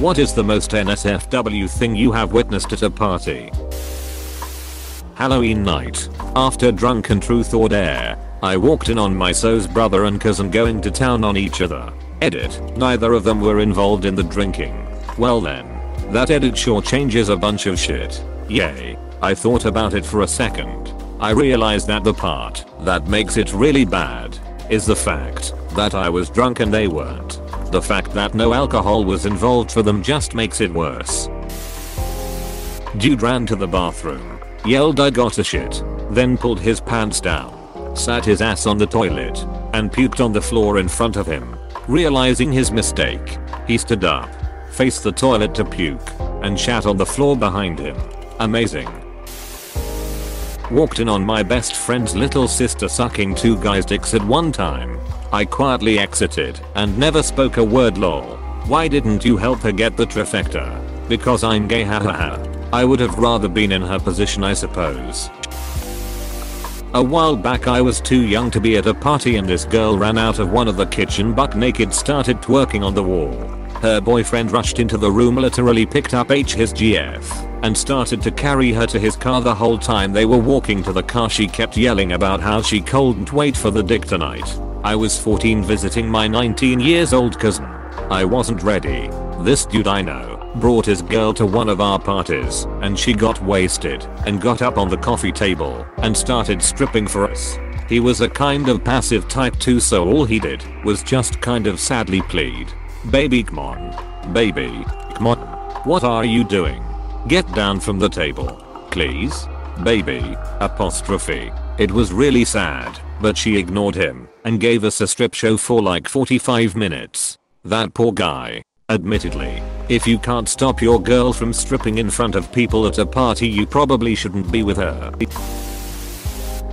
What is the most NSFW thing you have witnessed at a party? Halloween night. After drunken truth or dare, I walked in on my so's brother and cousin going to town on each other. Edit. Neither of them were involved in the drinking. Well then. That edit sure changes a bunch of shit. Yay. I thought about it for a second. I realized that the part that makes it really bad is the fact that I was drunk and they weren't. The fact that no alcohol was involved for them just makes it worse. Dude ran to the bathroom, yelled I got a shit, then pulled his pants down, sat his ass on the toilet, and puked on the floor in front of him. Realizing his mistake, he stood up, faced the toilet to puke, and shat on the floor behind him. Amazing. Walked in on my best friend's little sister sucking two guys' dicks at one time. I quietly exited and never spoke a word. Lol. Why didn't you help her get the trifecta? Because I'm gay, hahaha. I would have rather been in her position, I suppose. A while back I was too young to be at a party and this girl ran out of one of the kitchen buck naked, started twerking on the wall. Her boyfriend rushed into the room, literally picked up his GF, and started to carry her to his car. The whole time they were walking to the car she kept yelling about how she couldn't wait for the dick tonight. I was 14 visiting my 19 years old cousin. I wasn't ready. This dude I know brought his girl to one of our parties and she got wasted and got up on the coffee table and started stripping for us. He was a kind of passive type too, so all he did was just kind of sadly plead, "Baby, come on. Baby, come on. What are you doing? Get down from the table. Please. Baby." Apostrophe. It was really sad, but she ignored him and gave us a strip show for like 45 minutes. That poor guy. Admittedly, if you can't stop your girl from stripping in front of people at a party, you probably shouldn't be with her.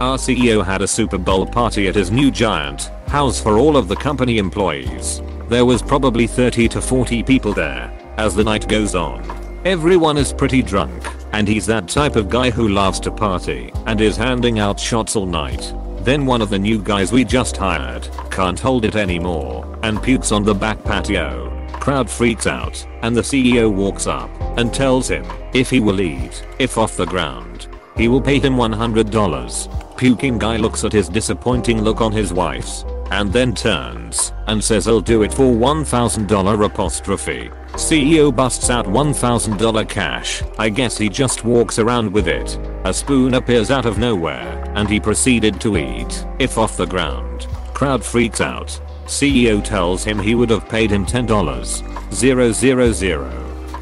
Our CEO had a Super Bowl party at his new giant house for all of the company employees. There was probably 30 to 40 people there. As the night goes on, everyone is pretty drunk, and he's that type of guy who loves to party and is handing out shots all night. Then one of the new guys we just hired can't hold it anymore and pukes on the back patio. Crowd freaks out and the CEO walks up and tells him if he will eat if off the ground, he will pay him $100. Puking guy looks at his disappointing look on his wife's and then turns and says I'll do it for $1,000 apostrophe. CEO busts out $1,000 cash. I guess he just walks around with it. A spoon appears out of nowhere and he proceeded to eat if off the ground. Crowd freaks out. CEO tells him he would have paid him $10. 000.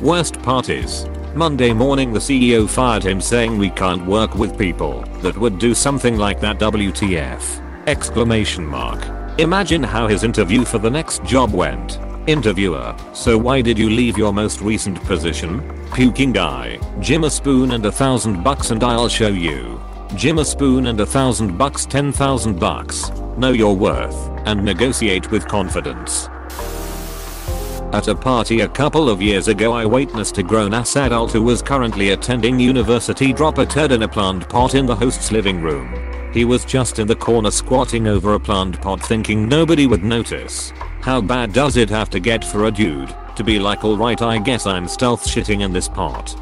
Worst parties. Monday morning the CEO fired him saying we can't work with people that would do something like that. WTF! Exclamation mark. Imagine how his interview for the next job went. Interviewer: so why did you leave your most recent position? Puking guy: Jim, a spoon and $1,000 and I'll show you. Jim, a spoon and $1,000, $10,000. Know your worth and negotiate with confidence. At a party a couple of years ago, I witnessed a grown-ass adult who was currently attending university drop a turd in a plant pot in the host's living room. He was just in the corner squatting over a plant pot thinking nobody would notice. How bad does it have to get for a dude to be like, alright, I guess I'm stealth shitting in this pot?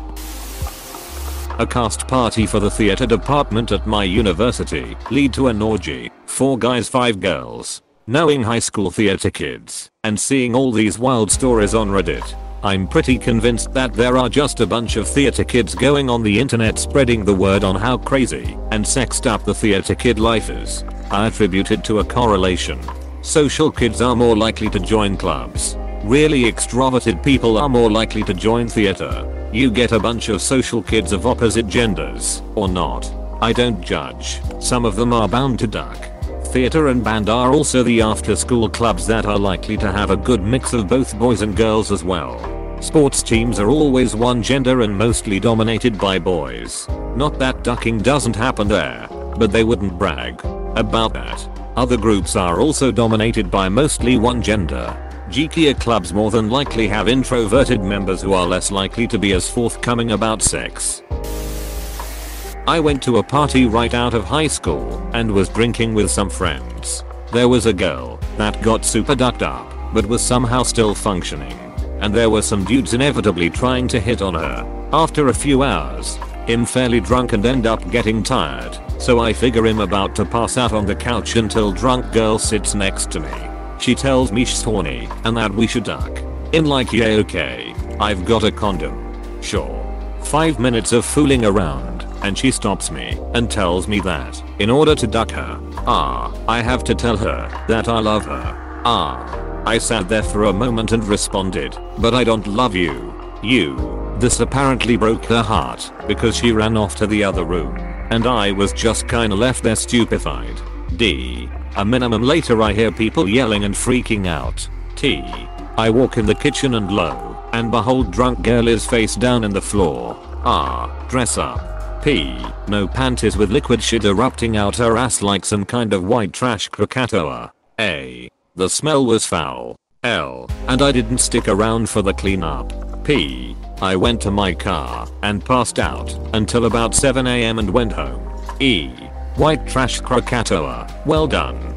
A cast party for the theater department at my university lead to an orgy. 4 guys 5 girls. Knowing high school theater kids and seeing all these wild stories on Reddit, I'm pretty convinced that there are just a bunch of theater kids going on the internet spreading the word on how crazy and sexed up the theater kid life is. I attribute it to a correlation. Social kids are more likely to join clubs. Really extroverted people are more likely to join theater. You get a bunch of social kids of opposite genders, or not. I don't judge. Some of them are bound to duck. Theater and band are also the after-school clubs that are likely to have a good mix of both boys and girls as well. Sports teams are always one gender and mostly dominated by boys. Not that ducking doesn't happen there, but they wouldn't brag about that. Other groups are also dominated by mostly one gender. Geekier clubs more than likely have introverted members who are less likely to be as forthcoming about sex. I went to a party right out of high school and was drinking with some friends. There was a girl that got super ducked up but was somehow still functioning. and there were some dudes inevitably trying to hit on her. After a few hours, I'm fairly drunk and end up getting tired, so I figure I'm about to pass out on the couch until drunk girl sits next to me. She tells me she's horny and that we should duck. I'm like, yeah, okay, I've got a condom. Sure. 5 minutes of fooling around and she stops me and tells me that in order to duck her, I have to tell her that I love her. I sat there for a moment and responded, but I don't love you. This apparently broke her heart because she ran off to the other room and I was just kinda left there stupefied. A minimum later I hear people yelling and freaking out. I walk in the kitchen and lo and behold, drunk girl is face down in the floor. Dress up. No panties with liquid shit erupting out her ass like some kind of white trash Krakatoa. The smell was foul. And I didn't stick around for the cleanup. I went to my car and passed out until about 7 AM and went home. White trash Krakatoa, well done.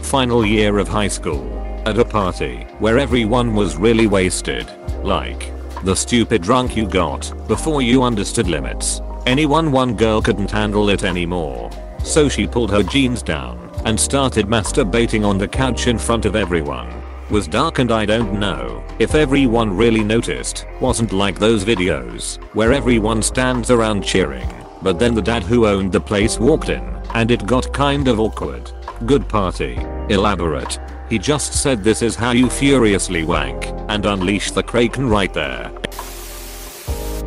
Final year of high school. At a party where everyone was really wasted. Like the stupid drunk you got before you understood limits. One girl couldn't handle it anymore. So she pulled her jeans down and started masturbating on the couch in front of everyone. Was dark and I don't know if everyone really noticed. Wasn't like those videos where everyone stands around cheering. But then the dad who owned the place walked in and it got kind of awkward. Good party. Elaborate. He just said this is how you furiously wank and unleash the kraken right there.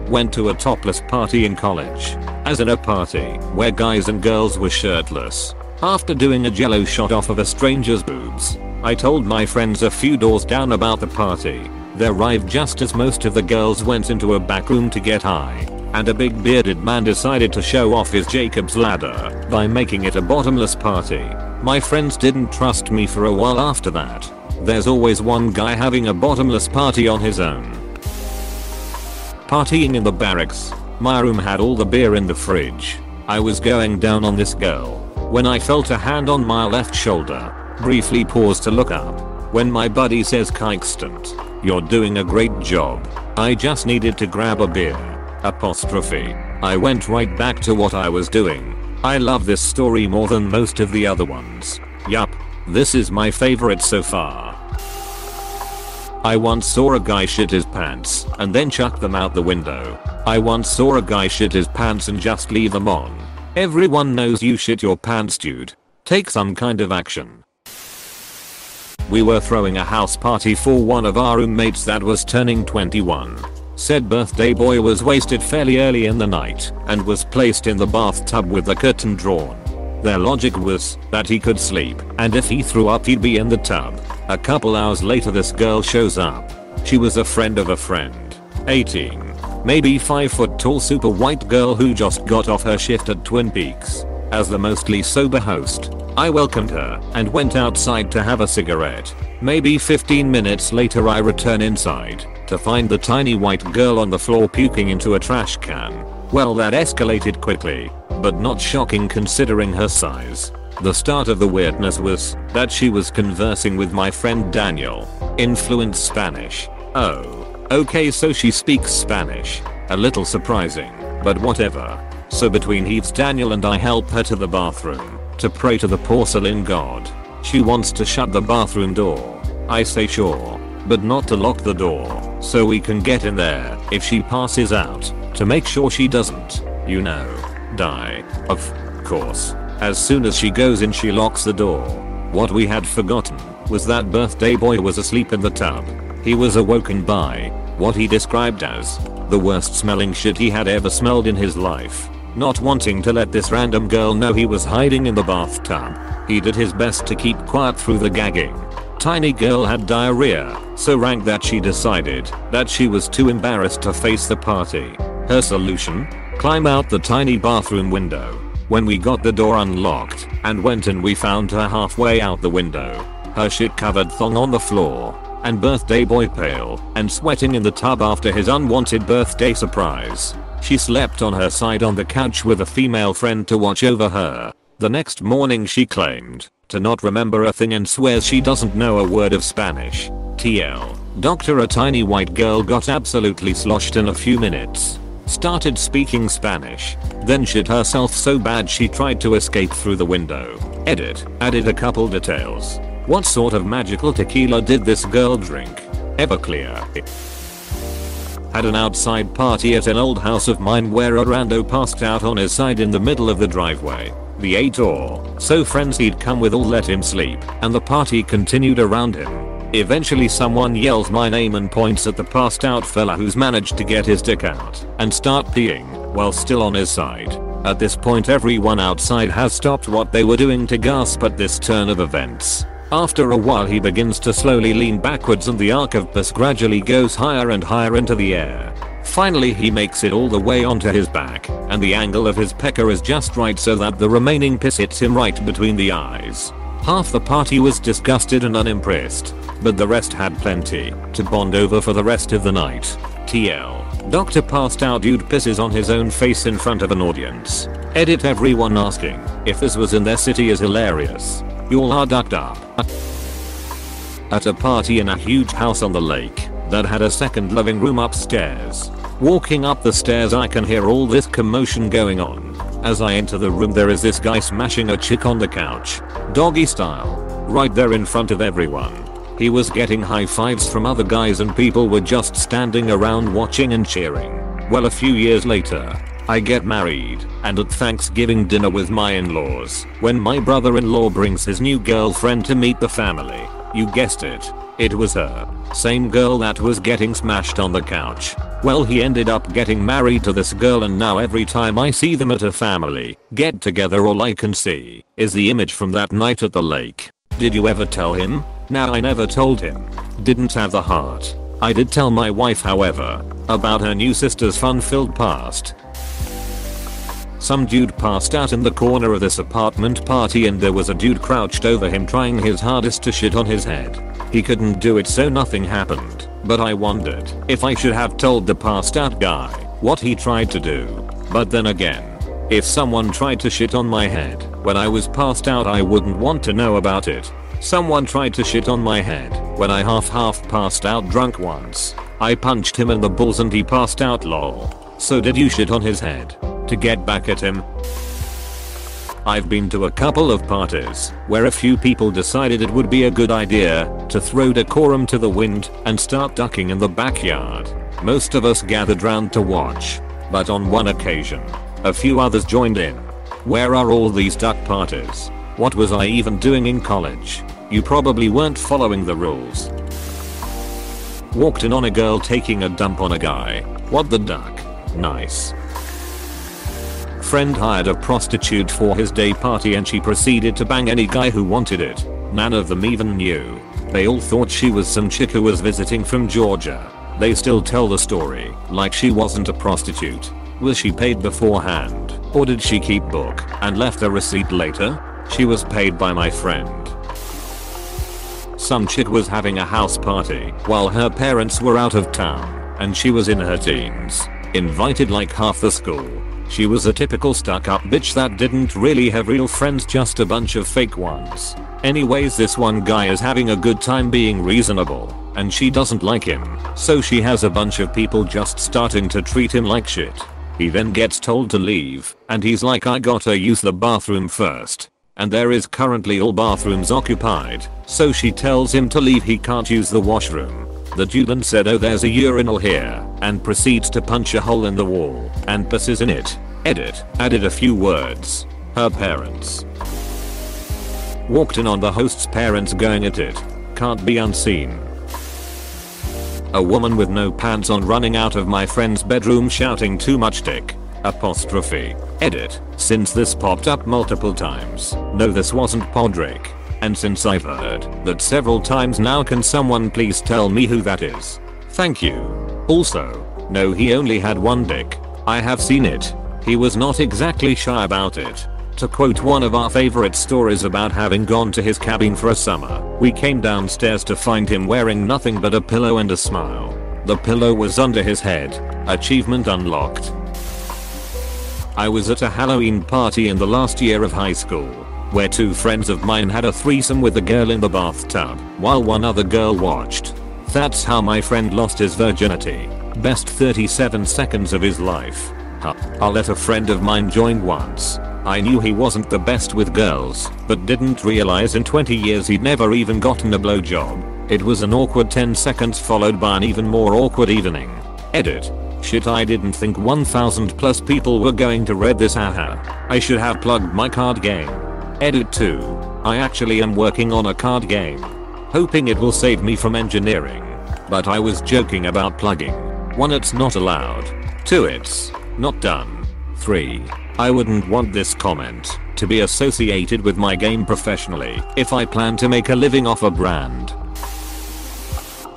Went to a topless party in college. As in a party where guys and girls were shirtless. After doing a jello shot off of a stranger's boobs, I told my friends a few doors down about the party. They arrived just as most of the girls went into a back room to get high, and a big bearded man decided to show off his Jacob's ladder by making it a bottomless party. My friends didn't trust me for a while after that. There's always one guy having a bottomless party on his own. Partying in the barracks. My room had all the beer in the fridge. I was going down on this girl when I felt a hand on my left shoulder. Briefly paused to look up. When my buddy says, "Kykestant, you're doing a great job. I just needed to grab a beer." I went right back to what I was doing. I love this story more than most of the other ones. Yup, this is my favorite so far. I once saw a guy shit his pants and then chuck them out the window. I once saw a guy shit his pants and just leave them on. Everyone knows you shit your pants, dude. Take some kind of action. We were throwing a house party for one of our roommates that was turning 21. Said birthday boy was wasted fairly early in the night and was placed in the bathtub with the curtain drawn. Their logic was that he could sleep and if he threw up he'd be in the tub. A couple hours later this girl shows up. She was a friend of a friend. 18. Maybe 5 foot tall super white girl who just got off her shift at Twin Peaks. As the mostly sober host, I welcomed her and went outside to have a cigarette. Maybe 15 minutes later I return inside to find the tiny white girl on the floor puking into a trash can. Well, that escalated quickly, but not shocking considering her size. The start of the weirdness was that she was conversing with my friend Daniel in fluent Spanish. Oh, okay, so she speaks Spanish. A little surprising, but whatever. So between heaves Daniel and I help her to the bathroom to pray to the porcelain god. She wants to shut the bathroom door. I say sure, but not to lock the door so we can get in there if she passes out, to make sure she doesn't, die. Of course. As soon as she goes in she locks the door. What we had forgotten was that birthday boy was asleep in the tub. He was awoken by what he described as the worst smelling shit he had ever smelled in his life. Not wanting to let this random girl know he was hiding in the bathtub, he did his best to keep quiet through the gagging. Tiny girl had diarrhea, so rank that she decided that she was too embarrassed to face the party. Her solution? Climb out the tiny bathroom window. When we got the door unlocked and went in we found her halfway out the window. Her shit covered thong on the floor, and birthday boy pale and sweating in the tub after his unwanted birthday surprise. She slept on her side on the couch with a female friend to watch over her. The next morning she claimed to not remember a thing and swears she doesn't know a word of Spanish. TL. Doctor, a tiny white girl got absolutely sloshed in a few minutes. Started speaking Spanish. Then shit herself so bad she tried to escape through the window. Edit. Added a couple details. What sort of magical tequila did this girl drink? Everclear. Had an outside party at an old house of mine where a rando passed out on his side in the middle of the driveway. The 8 or so friends he'd come with all let him sleep, and the party continued around him. Eventually someone yells my name and points at the passed out fella who's managed to get his dick out and start peeing while still on his side. At this point everyone outside has stopped what they were doing to gasp at this turn of events. After a while he begins to slowly lean backwards and the arc of piss gradually goes higher and higher into the air. Finally he makes it all the way onto his back, and the angle of his pecker is just right so that the remaining piss hits him right between the eyes. Half the party was disgusted and unimpressed, but the rest had plenty to bond over for the rest of the night. TL. Doctor passed out dude pisses on his own face in front of an audience. Edit. Everyone asking if this was in their city is hilarious. Y'all are ducked up. At a party in a huge house on the lake that had a second living room upstairs. Walking up the stairs I can hear all this commotion going on. As I enter the room there is this guy smashing a chick on the couch, doggy style, right there in front of everyone. He was getting high fives from other guys and people were just standing around watching and cheering. Well, a few years later, I get married, and at Thanksgiving dinner with my in-laws, when my brother-in-law brings his new girlfriend to meet the family, you guessed it, it was her. Same girl that was getting smashed on the couch. Well, he ended up getting married to this girl and now every time I see them at a family get together all I can see is the image from that night at the lake. Did you ever tell him? Nah, I never told him. Didn't have the heart. I did tell my wife however, about her new sister's fun-filled past. Some dude passed out in the corner of this apartment party and there was a dude crouched over him trying his hardest to shit on his head. He couldn't do it so nothing happened, but I wondered if I should have told the passed out guy what he tried to do. But then again, if someone tried to shit on my head when I was passed out I wouldn't want to know about it. Someone tried to shit on my head when I half passed out drunk once. I punched him in the balls and he passed out lol. So did you shit on his head to get back at him? I've been to a couple of parties where a few people decided it would be a good idea to throw decorum to the wind and start ducking in the backyard. Most of us gathered round to watch, but on one occasion, a few others joined in. Where are all these duck parties? What was I even doing in college? You probably weren't following the rules. Walked in on a girl taking a dump on a guy. What the duck? Nice. Friend hired a prostitute for his day party and she proceeded to bang any guy who wanted it. None of them even knew. They all thought she was some chick who was visiting from Georgia. They still tell the story like she wasn't a prostitute. Was she paid beforehand, or did she keep book and left a receipt later? She was paid by my friend. Some chick was having a house party while her parents were out of town and she was in her teens. Invited like half the school. She was a typical stuck-up bitch that didn't really have real friends, just a bunch of fake ones. Anyways, this one guy is having a good time being reasonable, and she doesn't like him, so she has a bunch of people just starting to treat him like shit. He then gets told to leave, and he's like, I gotta use the bathroom first. And there is currently all bathrooms occupied, so she tells him to leave, he can't use the washroom. The dude then said, oh, there's a urinal here, and proceeds to punch a hole in the wall and pisses in it. Edit. Added a few words. Her parents. Walked in on the host's parents going at it. Can't be unseen. A woman with no pants on running out of my friend's bedroom shouting too much dick. Apostrophe. Edit. Since this popped up multiple times. No, this wasn't Podrick. And since I've heard that several times now, can someone please tell me who that is? Thank you. Also, no, he only had one dick. I have seen it. He was not exactly shy about it. To quote one of our favorite stories about having gone to his cabin for a summer, we came downstairs to find him wearing nothing but a pillow and a smile. The pillow was under his head. Achievement unlocked. I was at a Halloween party in the last year of high school, where two friends of mine had a threesome with a girl in the bathtub while one other girl watched. That's how my friend lost his virginity. Best 37 seconds of his life. I let a friend of mine join once. I knew he wasn't the best with girls, but didn't realize in 20 years he'd never even gotten a blowjob. It was an awkward 10 seconds followed by an even more awkward evening. Edit. Shit, I didn't think 1000 plus people were going to read this, haha. I should have plugged my card game. Edit 2. I actually am working on a card game. Hoping it will save me from engineering. But I was joking about plugging. 1. It's not allowed. 2. It's not done. 3. I wouldn't want this comment to be associated with my game professionally if I plan to make a living off a brand.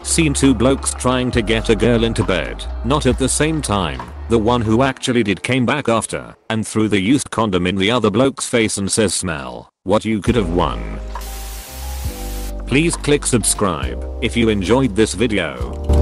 Seen 2 blokes trying to get a girl into bed, not at the same time. The one who actually did came back after and threw the used condom in the other bloke's face and says, "Smell what you could have won." Please click subscribe if you enjoyed this video.